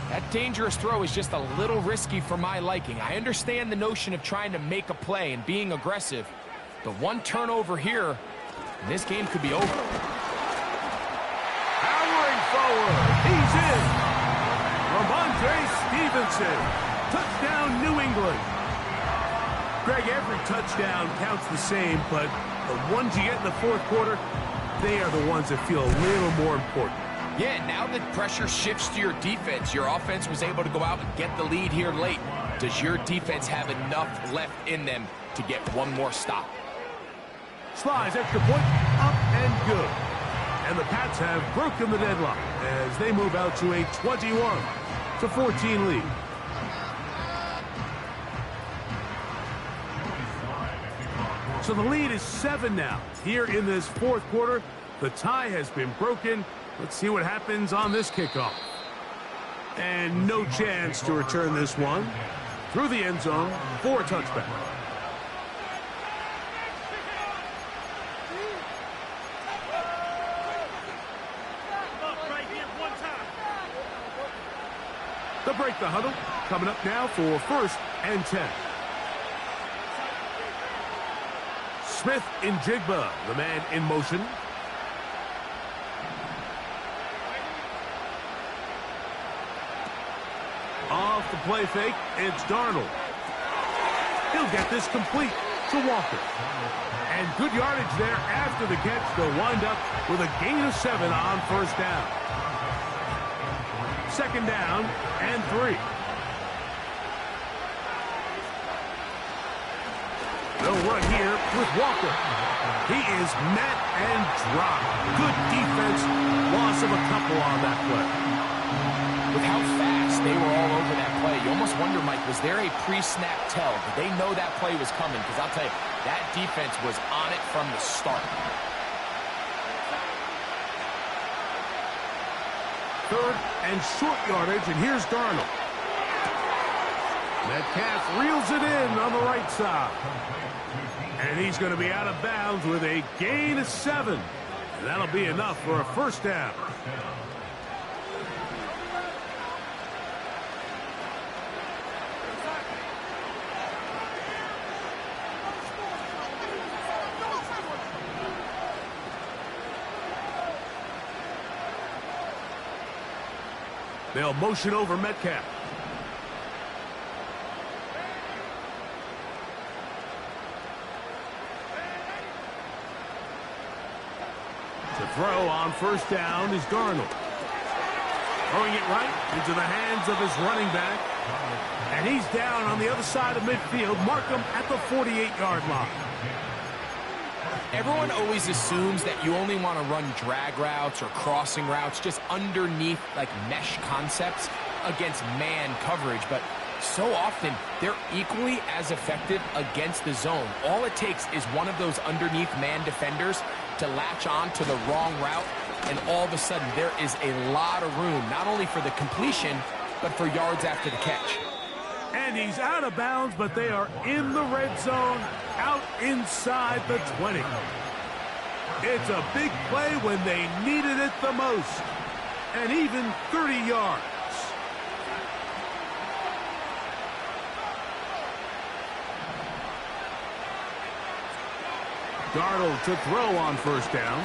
Speaker 5: that dangerous throw is just a little risky for my liking. I understand the notion of trying to make a play and being aggressive, but one turnover here, and this game could be over.
Speaker 4: Powering forward, he's in. Ramondre Stevenson. Touchdown, New England. Greg, every touchdown counts the same, but the ones you get in the 4th quarter, they are the ones that feel a little more important.
Speaker 5: Yeah, now that pressure shifts to your defense, your offense was able to go out and get the lead here late. Does your defense have enough left in them to get one more stop?
Speaker 4: Slides extra point, up and good. And the Pats have broken the deadlock as they move out to a 21-14 lead. So the lead is 7 now. Here in this fourth quarter, the tie has been broken. Let's see what happens on this kickoff. And no chance to return this one through the end zone for a touchback. They'll break the huddle. Coming up now for 1st and 10. Smith in Jigba, the man in motion. Off the play fake, it's Darnold. He'll get this complete to Walker. And good yardage there after the catch. They'll wind up with a gain of 7 on 1st down. 2nd down and 3. They'll run here with Walker. He is met and dropped. Good defense. Loss of a couple on that play.
Speaker 5: With how fast they were all over that play, you almost wonder, Mike, was there a pre-snap tell? Did they know that play was coming? Because I'll tell you, that defense was on it from the start.
Speaker 4: 3rd and short yardage, and here's Darnold. Metcalf reels it in on the right side. And he's going to be out of bounds with a gain of 7. And that'll be enough for a 1st down. They'll motion over Metcalf. To throw on 1st down is Darnold. Throwing it right into the hands of his running back. And he's down on the other side of midfield. Mark him at the 48-yard line.
Speaker 5: Everyone always assumes that you only want to run drag routes or crossing routes just underneath like mesh concepts against man coverage, but so often they're equally as effective against the zone. All it takes is one of those underneath man defenders to latch on to the wrong route, and all of a sudden there is a lot of room, not only for the completion, but for yards after the catch.
Speaker 4: And he's out of bounds, but they are in the red zone, out inside the 20. It's a big play when they needed it the most. And even 30 yards. Darnold to throw on 1st down.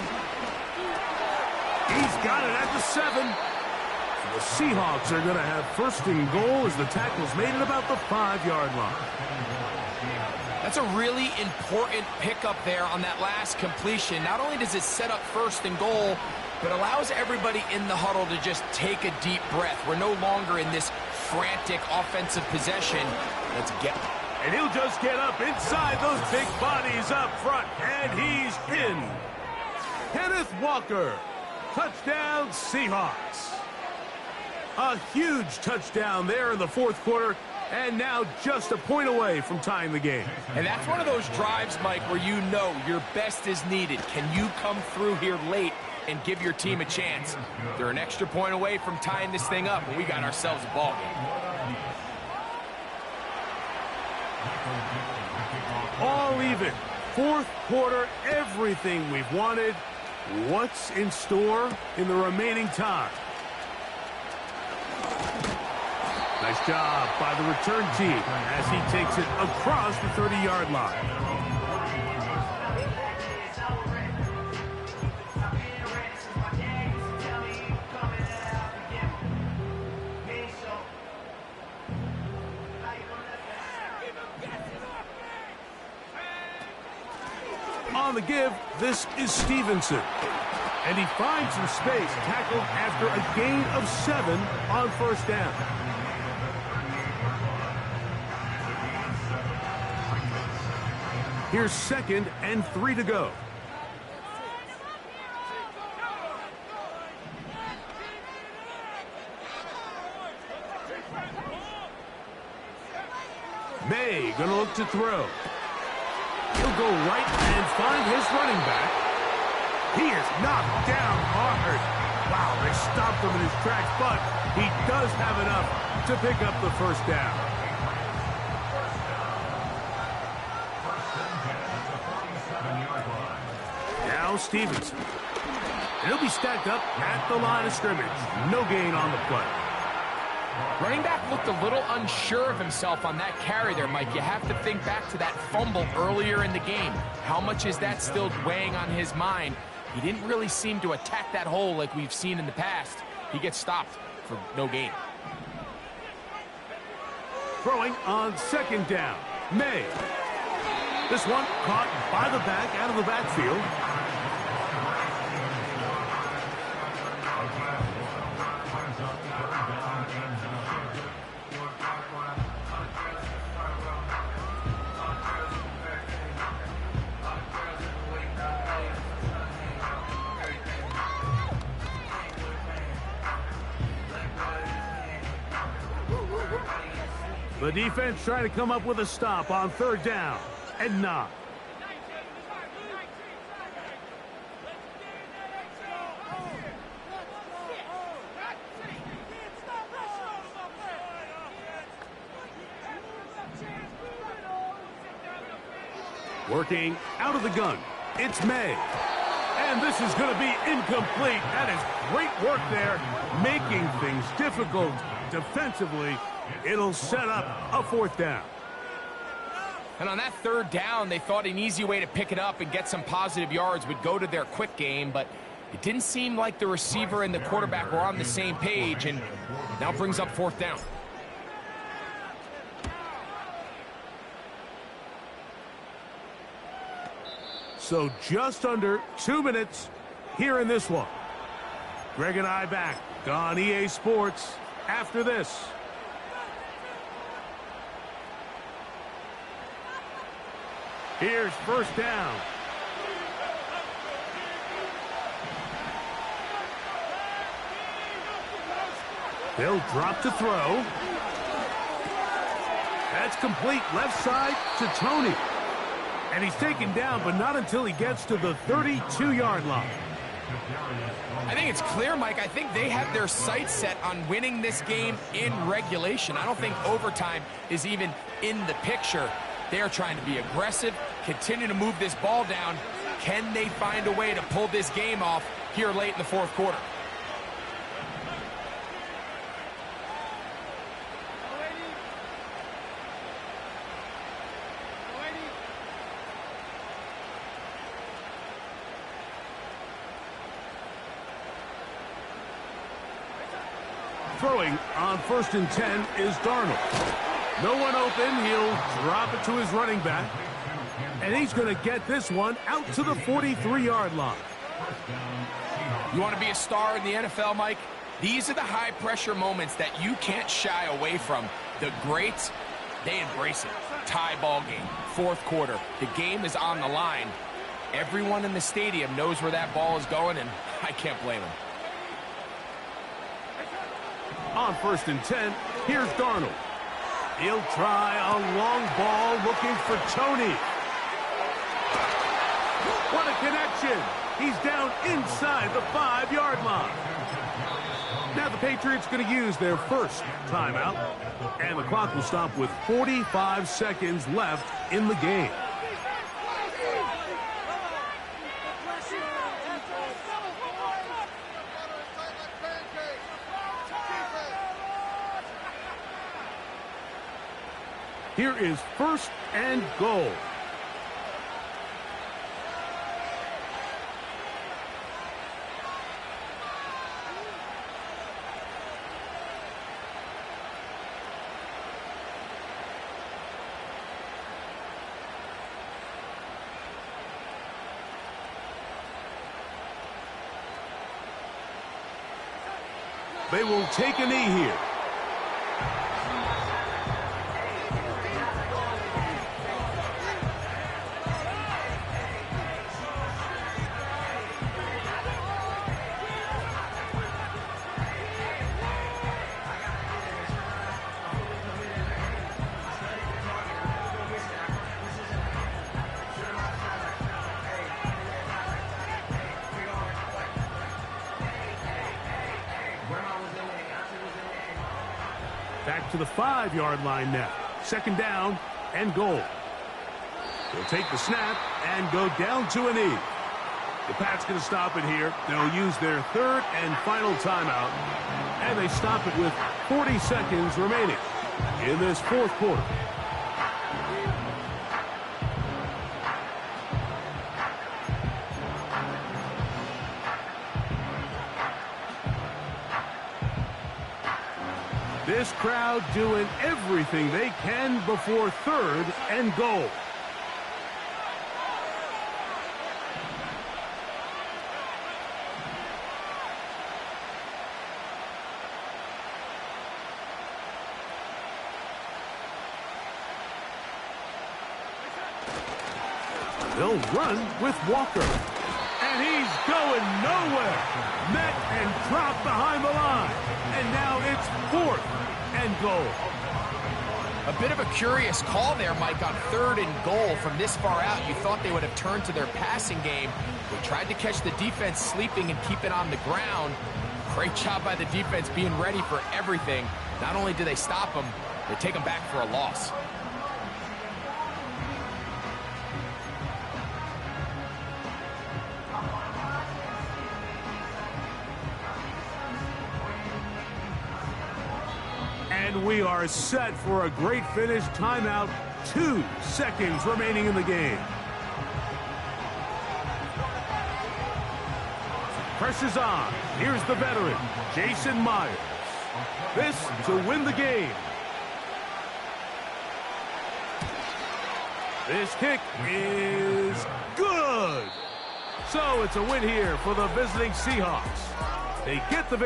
Speaker 4: He's got it at the 7. The Seahawks are going to have 1st and goal as the tackle's made at about the 5-yard line.
Speaker 5: That's a really important pickup there on that last completion. Not only does it set up 1st and goal, but allows everybody in the huddle to just take a deep breath. We're no longer in this frantic offensive possession. Let's get it.
Speaker 4: And he'll just get up inside those big bodies up front, and he's in. Kenneth Walker, touchdown Seahawks. A huge touchdown there in the 4th quarter, and now just a point away from tying the game.
Speaker 5: And that's one of those drives, Mike, where you know your best is needed. Can you come through here late and give your team a chance? They're an extra point away from tying this thing up, and we got ourselves a ball game.
Speaker 4: All even. 4th quarter, everything we've wanted. What's in store in the remaining time? Nice job by the return team as he takes it across the 30-yard line. On the give, this is Stevenson. And he finds some space, tackled after a gain of 7 on first down. Here's 2nd and 3 to go. May gonna look to throw. He'll go right and find his running back. He is knocked down hard. Wow, they stopped him in his tracks, but he does have enough to pick up the first down. Now Stevenson. And he'll be stacked up at the line of scrimmage. No gain on the play.
Speaker 5: Running back looked a little unsure of himself on that carry there, Mike. You have to think back to that fumble earlier in the game. How much is that still weighing on his mind? He didn't really seem to attack that hole like we've seen in the past. He gets stopped for no gain.
Speaker 4: Throwing on 2nd down. May. This one caught by the back out of the backfield. The defense trying to come up with a stop on 3rd down and 9. Working out of the gun, it's May. And this is going to be incomplete. That is great work there, making things difficult defensively. It'll set up a 4th down.
Speaker 5: And on that 3rd down, they thought an easy way to pick it up and get some positive yards would go to their quick game, but it didn't seem like the receiver and the quarterback were on the same page, and now brings up 4th down.
Speaker 4: So just under 2 minutes here in this one. Greg and I back on EA Sports after this. Here's 1st down. They'll drop to throw. That's complete left side to Tony. And he's taken down, but not until he gets to the 32-yard line.
Speaker 5: I think it's clear, Mike. I think they have their sights set on winning this game in regulation. I don't think overtime is even in the picture. They are trying to be aggressive, continue to move this ball down. Can they find a way to pull this game off here late in the 4th quarter?
Speaker 4: Throwing on 1st and 10 is Darnold. No one open. He'll drop it to his running back. And he's going to get this one out to the 43-yard line.
Speaker 5: You want to be a star in the NFL, Mike? These are the high-pressure moments that you can't shy away from. The greats, they embrace it. Tie ball game, 4th quarter. The game is on the line. Everyone in the stadium knows where that ball is going, and I can't blame them.
Speaker 4: On 1st and 10, here's Darnold. He'll try a long ball looking for Tony. What a connection. He's down inside the 5-yard line. Now the Patriots going to use their first timeout. And the clock will stop with 45 seconds left in the game. Here is 1st and goal. They will take a knee here. Back to the 5-yard line now. Second down and goal. They'll take the snap and go down to a knee. The Pats going to stop it here. They'll use their third and final timeout. And they stop it with 40 seconds remaining in this fourth quarter. This crowd doing everything they can before third and goal. They'll run with Walker. And he's going nowhere. Met and dropped behind the line. And now it's fourth and goal.
Speaker 5: A bit of a curious call there, Mike, on third and goal from this far out. You thought they would have turned to their passing game. They tried to catch the defense sleeping and keep it on the ground. Great job by the defense being ready for everything. Not only do they stop them, they take them back for a loss.
Speaker 4: And we are set for a great finish. Timeout. 2 seconds remaining in the game. Pressure's on. Here's the veteran, Jason Myers. This to win the game. This kick is good. So it's a win here for the visiting Seahawks. They get the